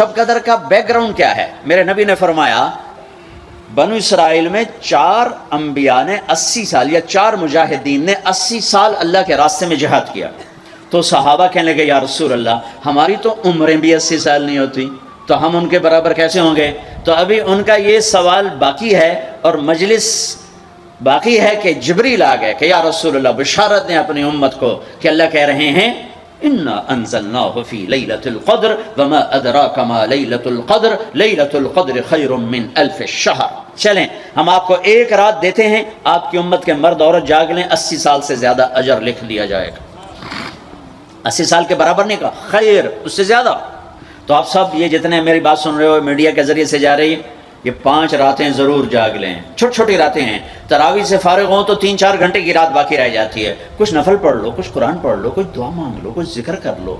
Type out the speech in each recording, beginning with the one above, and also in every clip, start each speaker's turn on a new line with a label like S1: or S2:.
S1: شب قدر کا بیک گراؤنڈ کیا ہے؟ میرے نبی نے فرمایا بنو اسرائیل میں 4 انبیاء نے 80 سال یا 4 مجاہدین نے 80 سال اللہ کے راستے میں جہاد کیا. تو صحابہ کہنے لگے یا رسول اللہ ہماری تو عمریں بھی 80 سال نہیں ہوتی تو ہم ان کے برابر کیسے ہوں گے؟ تو ابھی ان کا یہ سوال باقی ہے اور مجلس باقی ہے کہ جبریل آ گئے کہ یا رسول اللہ بشارت دیں اپنی امت کو کہ اللہ کہہ رہے ہیں انا انزلناہ فی لیلۃ القدر وما ادراک ما لیلۃ القدر لیلۃ القدر خیر من الف الشہر. چلیں ہم آپ کو ایک رات دیتے ہیں، آپ کی امت کے مرد عورت جاگ لیں، 80 سال سے زیادہ اجر لکھ دیا جائے گا. 80 سال کے برابر نہیں کہا، خیر اس سے زیادہ. تو آپ سب یہ جتنے میری بات سن رہے ہو میڈیا کے ذریعے سے جا رہی ہے، یہ 5 راتیں ضرور جاگ لیں. چھوٹی چھوٹی راتیں ہیں، تراویح سے فارغ ہوں تو 3-4 گھنٹے کی رات باقی رہ جاتی ہے. کچھ نفل پڑھ لو، کچھ قرآن پڑھ لو، کچھ دعا مانگ لو، کچھ ذکر کر لو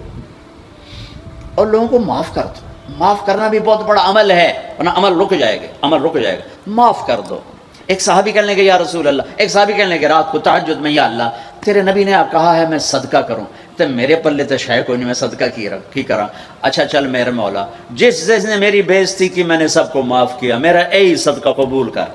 S1: اور لوگوں کو معاف کر دو. معاف کرنا بھی بہت بڑا عمل ہے، ورنہ عمل رک جائے گا، عمل رک جائے گا. معاف کر دو. ایک صحابی کہنے لگے یا رسول اللہ، ایک صحابی کہنے لگے رات کو تہجد میں یا اللہ تیرے نبی نے آپ کہا ہے میں صدقہ کروں، تو میرے پلے تو شے کوئی نہیں، میں صدقہ کی کرا. اچھا چل میرے مولا جس نے میری بےزتی کی میں نے سب کو معاف کیا، میرا اے صدقہ قبول کر.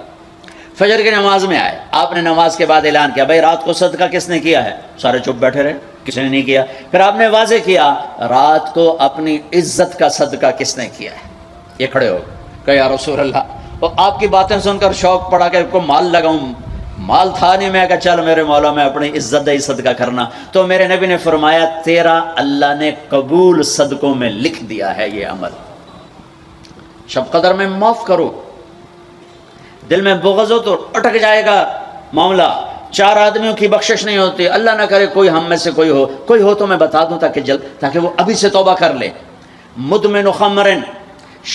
S1: فجر کی نماز میں آئے، آپ نے نماز کے بعد اعلان کیا بھائی رات کو صدقہ کس نے کیا ہے؟ سارے چپ بیٹھے رہے، کسی نے نہیں کیا. پھر آپ نے واضح کیا رات کو اپنی عزت کا صدقہ کس نے کیا ہے؟ یہ کھڑے ہو کہ یا رسول اللہ، اور آپ کی باتیں سن کر شوق پڑا کہ کو مال لگاؤں. مال تھا نہیں، میں کہا چل میرے مولا میں اپنی عزت ہی صدقہ کرنا. تو میرے نبی نے فرمایا تیرا اللہ نے قبول صدقوں میں لکھ دیا ہے یہ عمل. شب قدر میں معاف کرو. دل میں بغض ہو تو اٹک جائے گا معاملہ. 4 آدمیوں کی بخشش نہیں ہوتی، اللہ نہ کرے کوئی ہم میں سے کوئی ہو تو میں بتا دوں تاکہ وہ ابھی سے توبہ کر لے. مدمن خمرن،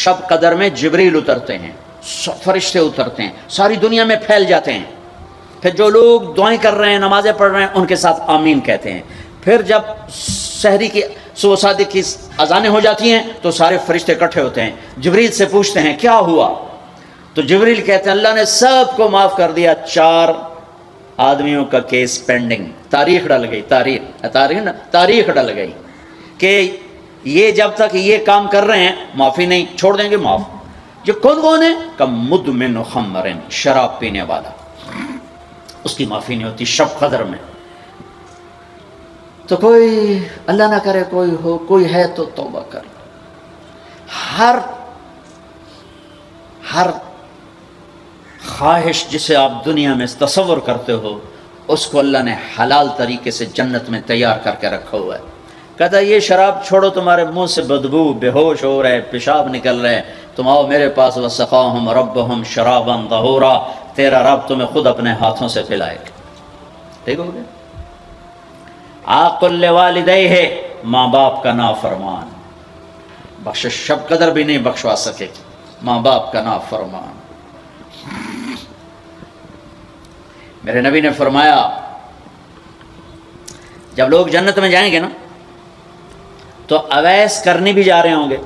S1: شب قدر میں جبریل اترتے ہیں، فرشتے اترتے ہیں، ساری دنیا میں پھیل جاتے ہیں. پھر جو لوگ دعائیں کر رہے ہیں نمازیں پڑھ رہے ہیں ان کے ساتھ آمین کہتے ہیں. پھر جب سحری کی صبح صادق کی اذانیں ہو جاتی ہیں تو سارے فرشتے اکٹھے ہوتے ہیں، جبریل سے پوچھتے ہیں کیا ہوا؟ تو جبریل کہتے ہیں اللہ نے سب کو معاف کر دیا، 4 آدمیوں کا کیس پینڈنگ. تاریخ ڈل گئی، تاریخ ڈل گئی کہ یہ جب تک یہ کام کر رہے ہیں معافی نہیں، چھوڑ دیں گے معاف. جو کون ہے کہ مدمن خمرن، شراب پینے والا، اس کی معافی نہیں ہوتی شب قدر میں. تو کوئی اللہ نہ کرے کوئی ہے تو توبہ کر. ہر خواہش جسے آپ دنیا میں تصور کرتے ہو اس کو اللہ نے حلال طریقے سے جنت میں تیار کر کے رکھا ہوا ہے. کہتا ہے یہ شراب چھوڑو، تمہارے منہ سے بدبو، بے ہوش ہو رہے، پیشاب نکل رہے، تم آؤ میرے پاس. وسقاہم ربہم شرابا طہورا، تیرا رب تمہیں خود اپنے ہاتھوں سے پلائے گا. ٹھیک ہو گیا؟ عاقل لوالدیہ، ماں باپ کا نافرمان. بخشش شب قدر بھی نہیں بخشوا سکے گی، ماں باپ کا نافرمان. میرے نبی نے فرمایا جب لوگ جنت میں جائیں گے نا تو اویس کرنی بھی جا رہے ہوں گے.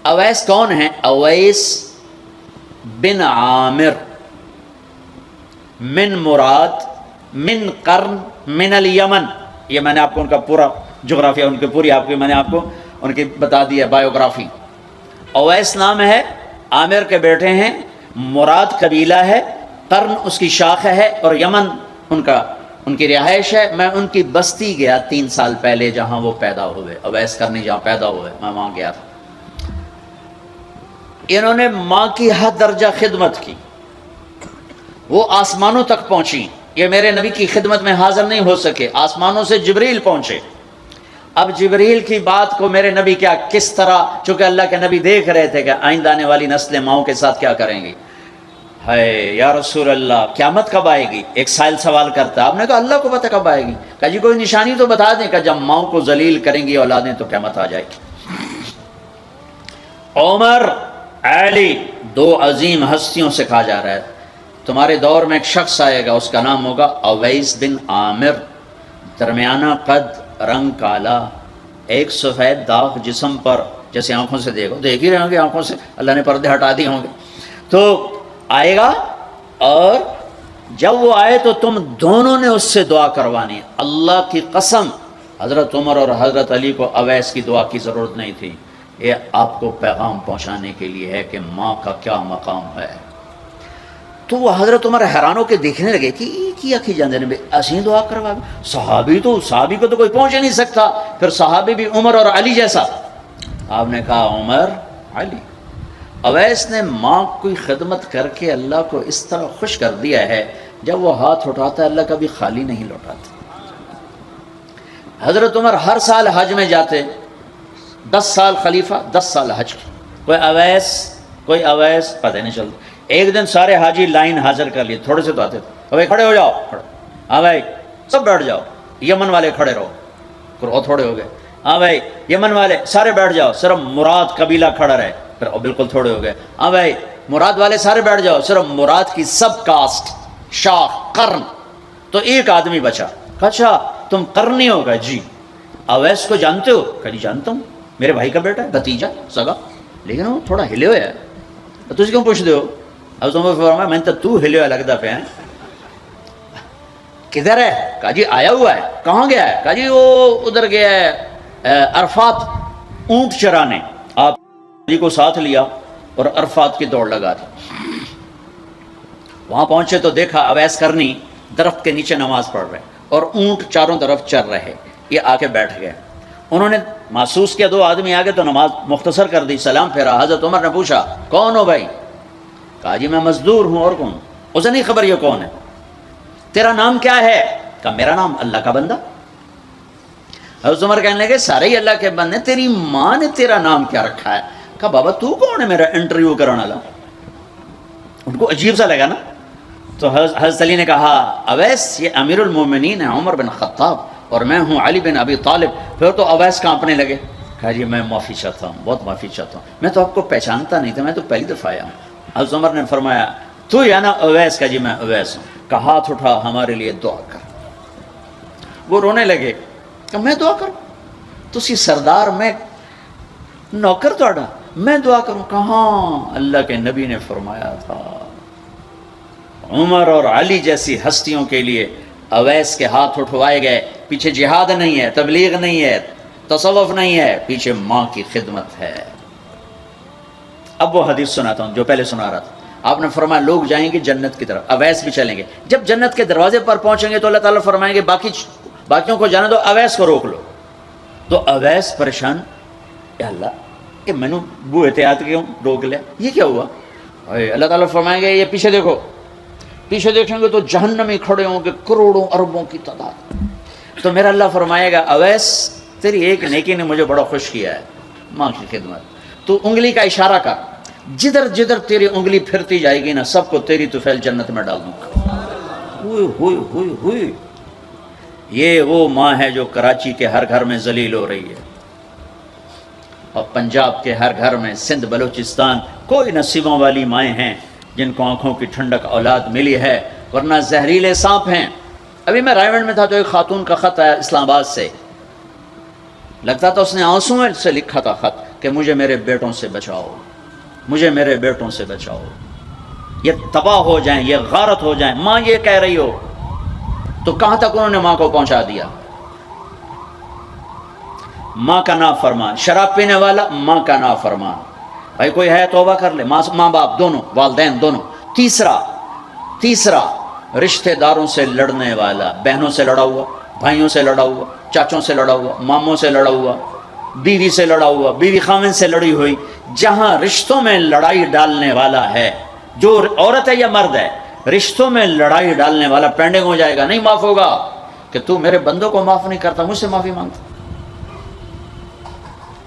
S1: اویس کون ہیں؟ اویس بن عامر من مراد من قرن من الیمن. یہ میں نے آپ کو ان کا پورا جغرافیہ، ان کی پوری آپ کی میں نے آپ کو ان کی بتا دی ہے بایوگرافی. اویس نام ہے، عامر کے بیٹے ہیں، مراد قبیلہ ہے، قرن اس کی شاخ ہے اور یمن ان کی رہائش ہے. میں ان کی بستی گیا 3 سال پہلے جہاں وہ پیدا ہوئے، اویس کرنی جہاں پیدا ہوئے، میں وہاں گیا تھا. انہوں نے ماں کی حد درجہ خدمت کی، وہ آسمانوں تک پہنچی. یہ میرے نبی کی خدمت میں حاضر نہیں ہو سکے، آسمانوں سے جبریل پہنچے. اب جبریل کی بات کو میرے نبی کیا کس طرح، چونکہ اللہ کے نبی دیکھ رہے تھے کہ آئندہ آنے والی نسلیں ماؤں کے ساتھ کیا کریں گی. ہے یا رسول اللہ قیامت کب آئے گی؟ ایک سائل سوال کرتا. آپ نے کہا اللہ کو پتہ کب آئے گی. کہا جی کوئی نشانی تو بتا دیں کہ جب ماؤں کو ذلیل کریں گی اولادیں تو قیامت آ جائے گی. عمر، علی، 2 عظیم ہستیوں سے کہا جا رہا ہے تمہارے دور میں ایک شخص آئے گا، اس کا نام ہوگا اویس بن عامر. درمیانہ قد، رنگ کالا، ایک سفید داغ جسم پر، جیسے آنکھوں سے دیکھ ہی رہے ہوں گے، آنکھوں سے اللہ نے پردے ہٹا دیے ہوں گے. تو آئے گا اور جب وہ آئے تو تم دونوں نے اس سے دعا کروانی ہے. اللہ کی قسم حضرت عمر اور حضرت علی کو اویس کی دعا کی ضرورت نہیں تھی، یہ آپ کو پیغام پہنچانے کے لیے ہے کہ ماں کا کیا مقام ہے۔ تو وہ حضرت عمر حیران ہو کے دیکھنے لگے کہ یہ کیا کی جاندے نے اسی دعا کروا، صحابی کو تو کوئی پہنچ ہی نہیں سکتا، پھر صحابی بھی عمر اور علی جیسا۔ آپ نے کہا عمر علی۔ اویس نے ماں کی خدمت کر کے اللہ کو اس طرح خوش کر دیا ہے، جب وہ ہاتھ اٹھاتا ہے اللہ کبھی خالی نہیں لوٹاتا۔ حضرت عمر ہر سال حج میں جاتے، 10 سال خلیفہ 10 سال حج کی، کوئی اویس پتہ نہیں چلتا۔ ایک دن سارے حاجی لائن حاضر کر لیے، تھوڑے سے تو آتے تھے، بھائی کھڑے ہو جاؤ، ہاں بھائی سب بیٹھ جاؤ، یمن والے کھڑے رہو، تھوڑے ہو گئے، ہاں بھائی یمن والے سارے بیٹھ جاؤ، صرف مراد قبیلہ کھڑا رہے، پھر بالکل تھوڑے ہو گئے، ہاں بھائی مراد والے سارے بیٹھ جاؤ، صرف مراد کی سب کاسٹ شاخ قرن، تو ایک آدمی بچا۔ اچھا تم قرنی ہوگا؟ جی۔ اویس کو جانتے ہو؟ کہ نہیں جانتا ہوں، میرے بھائی کا بیٹا ہے، بھتیجا سگا، لیکن وہ تھوڑا ہلے ہوئے ہے، تجھے کیوں پوچھ دے ہو؟ اب تم فرمایا میں تو ہلے ہوا لگتا پہ ہیں، کدھر ہے؟ کہا جی آیا ہوا ہے۔ کہاں گیا ہے؟ کہا جی وہ ادھر گیا ہے عرفات اونٹ چرانے۔ آپ جی کو ساتھ لیا اور عرفات کی دوڑ لگا دی۔ وہاں پہنچے تو دیکھا اویس کرنی درخت کے نیچے نماز پڑھ رہے اور اونٹ چاروں طرف چر رہے، یہ آ کے بیٹھ گئے۔ انہوں نے محسوس کیا 2 آدمی آگے تو نماز مختصر کر دی، سلام پھیرا۔ حضرت عمر نے پوچھا کون ہو بھائی؟ کہا جی میں مزدور ہوں، اور کون؟ اسے نہیں خبر یہ کون ہے۔ تیرا نام کیا ہے؟ کہا میرا نام اللہ کا بندہ۔ حضرت عمر کہنے لگے سارے ہی اللہ کے بندے، تیری ماں نے تیرا نام کیا رکھا ہے؟ کہا بابا تو کون ہے میرا انٹرویو کرانا والا؟ ان کو عجیب سا لگا نا۔ تو حضرت علی نے کہا اویس یہ امیر المومنین ہے عمر بن خطاب اور میں ہوں علی بن ابی طالب۔ پھر تو اویس کانپنے لگے، کہا جی میں معافی چاہتا ہوں، بہت معافی چاہتا ہوں، میں تو آپ کو پہچانتا نہیں تھا، میں تو پہلی دفعہ آیا ہوں۔ حضرت عمر نے فرمایا تو یا نا اویس؟ کا جی میں اویس ہوں۔ کہ ہاتھ اٹھا ہمارے لیے دعا کر۔ وہ رونے لگے کہ میں دعا کروں؟ تسی سردار، میں نوکر توڑا، میں دعا کروں؟ کہاں، اللہ کے نبی نے فرمایا تھا عمر اور علی جیسی ہستیوں کے لیے اویس کے ہاتھ اٹھوائے گئے۔ پیچھے جہاد نہیں ہے، تبلیغ نہیں ہے، تصوف نہیں ہے، پیچھے ماں کی خدمت ہے۔ اب وہ حدیث سناتا ہوں جو پہلے سنا رہا تھا۔ آپ نے فرمایا لوگ جائیں گے جنت کی طرف، اویس بھی چلیں گے۔ جب جنت کے دروازے پر پہنچیں گے تو اللہ تعالیٰ فرمائیں گے باقیوں کو جانے دو، اویس کو روک لو۔ تو اویس پریشان، اے اللہ یہ میں نے بو احتیاط کیوں روک لیا، یہ کیا ہوا؟ اللہ تعالیٰ فرمائیں گے یہ پیچھے دیکھو۔ پیچھے دیکھیں گے تو جہنمی کھڑے ہوں گے کروڑوں اربوں کی تعداد۔ تو میرا اللہ فرمائے گا اویس تیری ایک نیکی نے مجھے بڑا خوش کیا ہے، ماں کی خدمت۔ تو انگلی کا اشارہ کر، جدھر جدھر تیری انگلی پھرتی جائے گی نا سب کو تیری طفیل جنت میں ڈال دوں گا۔ ہوئے ہوئے ہوئے ہوئے، یہ وہ ماں ہے جو کراچی کے ہر گھر میں ذلیل ہو رہی ہے، اور پنجاب کے ہر گھر میں، سندھ بلوچستان کوئی نصیبوں والی مائیں ہیں جن کو آنکھوں کی ٹھنڈک اولاد ملی ہے، ورنہ زہریلے سانپ ہیں۔ ابھی میں رائے گنج میں تھا تو ایک خاتون کا خط آیا اسلام آباد سے، لگتا تھا اس نے آنسوں سے لکھا تھا خط کہ مجھے میرے بیٹوں سے بچاؤ، مجھے میرے بیٹوں سے بچاؤ، یہ تباہ ہو جائیں، یہ غارت ہو جائیں۔ ماں یہ کہہ رہی ہو تو کہاں تک انہوں نے ماں کو پہنچا دیا؟ ماں کا نافرمان، شراب پینے والا ماں کا نافرمان۔ بھائی کوئی ہے توبہ کر لے، ماں باپ دونوں، والدین دونوں۔ تیسرا رشتہ داروں سے لڑنے والا، بہنوں سے لڑا ہوا، بھائیوں سے لڑا ہوا، چاچوں سے لڑا ہوا، ماموں سے لڑا ہوا، بیوی سے لڑا ہوا، بیوی خاوند سے لڑی ہوئی۔ جہاں رشتوں میں لڑائی ڈالنے والا ہے، جو عورت ہے یا مرد ہے، رشتوں میں لڑائی ڈالنے والا پینڈنگ ہو جائے گا، نہیں معاف ہوگا کہ تو میرے بندوں کو معاف نہیں کرتا، مجھ سے معافی مانگتا۔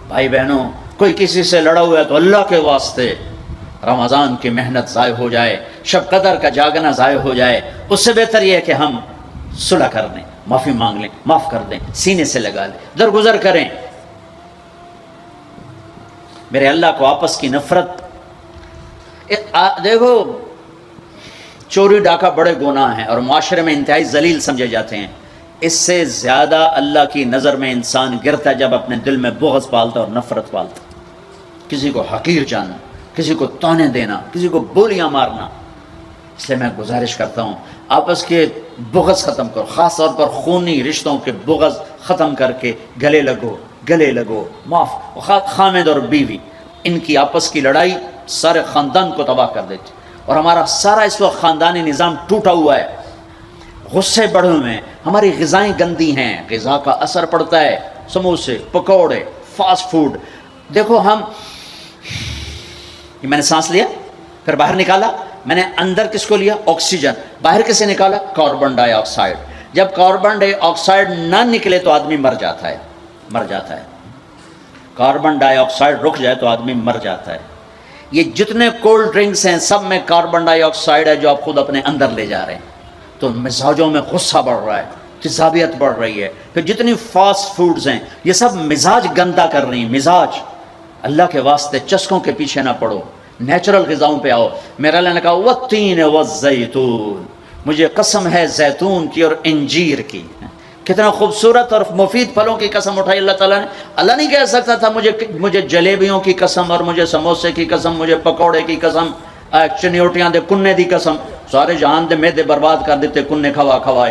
S1: بھائی بہنوں، کوئی کسی سے لڑا ہوا ہے تو اللہ کے واسطے رمضان کی محنت ضائع ہو جائے، شب قدر کا جاگنا ضائع ہو جائے، اس سے بہتر یہ ہے کہ ہم صلح کر دیں، معافی مانگ لیں، معاف کر دیں، سینے سے لگا لیں، درگزر کریں۔ میرے اللہ کو آپس کی نفرت، دیکھو چوری ڈاکہ بڑے گناہ ہیں اور معاشرے میں انتہائی ذلیل سمجھے جاتے ہیں۔ اس سے زیادہ اللہ کی نظر میں انسان گرتا ہے جب اپنے دل میں بغض پالتا اور نفرت پالتا، کسی کو حقیر جاننا، کسی کو تانے دینا، کسی کو بولیاں مارنا۔ اس لیے میں گزارش کرتا ہوں آپس کے بغض ختم کرو، خاص طور پر خونی رشتوں کے بغض ختم کر کے گلے لگو، گلے لگو معاف. خامد اور بیوی ان کی آپس کی لڑائی سارے خاندان کو تباہ کر دیتی، اور ہمارا سارا اس وقت خاندانی نظام ٹوٹا ہوا ہے، غصے بڑھے ہوئے ہیں، ہماری غذائیں گندی ہیں، غذا کا اثر پڑتا ہے، سموسے، پکوڑے، فاسٹ فوڈ. دیکھو ہم، میں نے سانس لیا پھر باہر نکالا، میں نے اندر کس کو لیا؟ آکسیجن. باہر کسے نکالا؟ کاربن ڈائی آکسائڈ. جب کاربن ڈائی آکسائڈ نہ نکلے تو آدمی مر جاتا ہے، مر جاتا ہے. کاربن ڈائی آکسائڈ رک جائے تو آدمی مر جاتا ہے. یہ جتنے کولڈ ڈرنکس ہیں سب میں کاربن ڈائی آکسائڈ ہے جو آپ خود اپنے اندر لے جا رہے ہیں. تو مزاجوں میں غصہ بڑھ رہا ہے، تیزابیت بڑھ رہی ہے. پھر جتنی فاسٹ فوڈز ہیں یہ سب مزاج گندا کر رہی ہیں. مزاج، اللہ کے واسطے چسکوں کے پیچھے نہ پڑو، نیچرل غذاؤں پہ آؤ. میرا اللہ نے کہا والتین والزیتون، مجھے قسم ہے زیتون کی اور انجیر کی. کتنا خوبصورت اور مفید پھلوں کی قسم اٹھائی اللہ تعالیٰ نے. اللہ نہیں کہہ سکتا تھا مجھے جلیبیوں کی قسم اور مجھے سموسے کی قسم، مجھے پکوڑے کی قسم، چنیوٹیاں دے کنے دی قسم. سارے جہان دے میدے برباد کر دیتے کنے کھوا کھوا.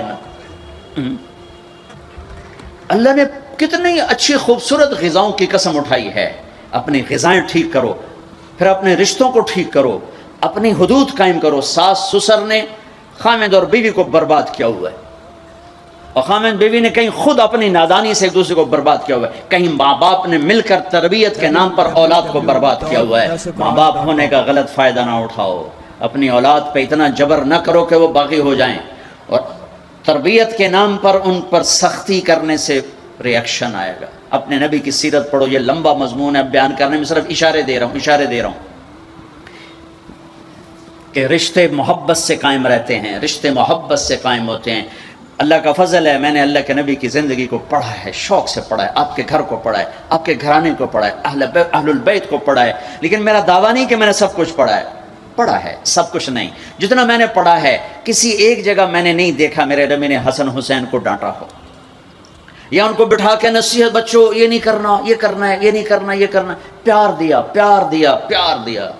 S1: اللہ نے کتنی اچھی خوبصورت غذاؤں کی قسم اٹھائی ہے. اپنی غذائیں ٹھیک کرو، پھر اپنے رشتوں کو ٹھیک کرو، اپنی حدود قائم کرو. ساس سسر نے خامد اور بیوی کو برباد کیا ہوا ہے، اور خامد بیوی نے کہیں خود اپنی نادانی سے ایک دوسرے کو برباد کیا ہوا ہے، کہیں ماں باپ نے مل کر تربیت کے نام پر اولاد کو برباد کیا ہوا ہے. ماں باپ ہونے کا غلط فائدہ نہ اٹھاؤ، اپنی اولاد پہ اتنا جبر نہ کرو کہ وہ باغی ہو جائیں، اور تربیت کے نام پر ان پر سختی کرنے سے ریاکشن آئے گا. اپنے نبی کی سیرت پڑھو، یہ لمبا مضمون ہے، بیان کرنے میں صرف اشارے دے رہا ہوں کہ رشتے محبت سے قائم رہتے ہیں، رشتے محبت سے قائم ہوتے ہیں. اللہ کا فضل ہے، میں نے اللہ کے نبی کی زندگی کو پڑھا ہے، شوق سے پڑھا ہے، آپ کے گھر کو پڑھا ہے، آپ کے گھرانے کو پڑھا ہے، اہل البیت کو پڑھا ہے. لیکن میرا دعویٰ نہیں کہ میں نے سب کچھ پڑھا ہے، سب کچھ نہیں. جتنا میں نے پڑھا ہے کسی ایک جگہ میں نے نہیں دیکھا میرے نبی نے حسن حسین کو ڈانٹا ہو، یا ان کو بٹھا کے نصیحت، بچوں یہ نہیں کرنا، یہ کرنا ہے، یہ نہیں کرنا، یہ کرنا. پیار دیا، پیار دیا، پیار دیا.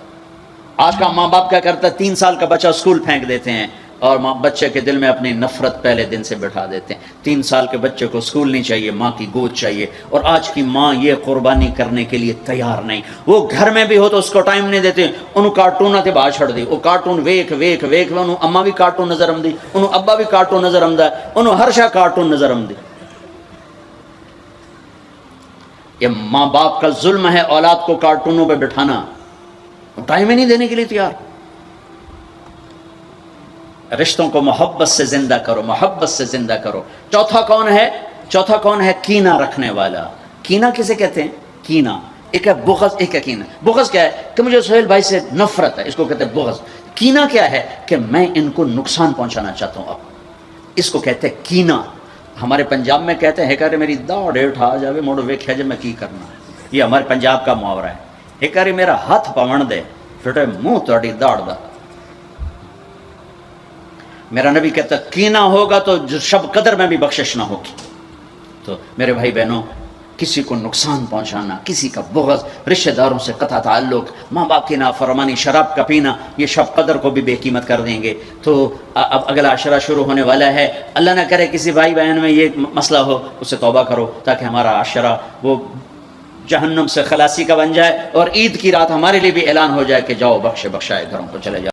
S1: آج کا ماں باپ کیا کرتا ہے؟ 3 سال کا بچہ اسکول پھینک دیتے ہیں اور بچے کے دل میں اپنی نفرت پہلے دن سے بٹھا دیتے ہیں. 3 سال کے بچے کو اسکول نہیں چاہیے، ماں کی گود چاہیے. اور آج کی ماں یہ قربانی کرنے کے لیے تیار نہیں. وہ گھر میں بھی ہو تو اس کو ٹائم نہیں دیتے. انہوں کارٹون تے باہر چھڑ دی، وہ کارٹون ویکھ انہوں اماں بھی کارٹون نظر آمدی، انہوں ابا بھی کارٹون نظر آمدا، انہوں ہر شاہ کارٹون نظر آمدی. یہ ماں باپ کا ظلم ہے اولاد کو کارٹونوں پہ بٹھانا، ٹائم ہی نہیں دینے کے لیے تیار. رشتوں کو محبت سے زندہ کرو، محبت سے زندہ کرو. چوتھا کون ہے؟ کینہ رکھنے والا. کینہ کسے کہتے ہیں؟ کینہ ایک ہے بغض، ایک ہے کینہ. بغض کیا ہے؟ کہ مجھے سہیل بھائی سے نفرت ہے، اس کو کہتے ہیں بغض. کینہ کیا ہے؟ کہ میں ان کو نقصان پہنچانا چاہتا ہوں. اب اس کو کہتے ہیں کینہ. ہمارے پنجاب میں کہتے ہیں کہ میری داڑ اٹھا جاوے موڑ ویکھیا جے میں کی کرنا. یہ ہمارے پنجاب کا محاورہ ہے. ایک بار میرا ہاتھ پون دے پھٹے منہ تہاڈی داڑ دا. میرا نبی کہتا کینہ ہوگا تو شب قدر میں بھی بخشش نہ ہوگی. تو میرے بھائی بہنوں، کسی کو نقصان پہنچانا، کسی کا بغض، رشتہ داروں سے قطع تعلق، ماں باپ کی نافرمانی، شراب کا پینا، یہ شب قدر کو بھی بے قیمت کر دیں گے. تو اب اگلا عشرہ شروع ہونے والا ہے. اللہ نہ کرے کسی بھائی بہن میں یہ مسئلہ ہو، اس سے توبہ کرو تاکہ ہمارا عشرہ وہ جہنم سے خلاصی کا بن جائے، اور عید کی رات ہمارے لیے بھی اعلان ہو جائے کہ جاؤ بخشائے گھروں کو چلے جاؤ.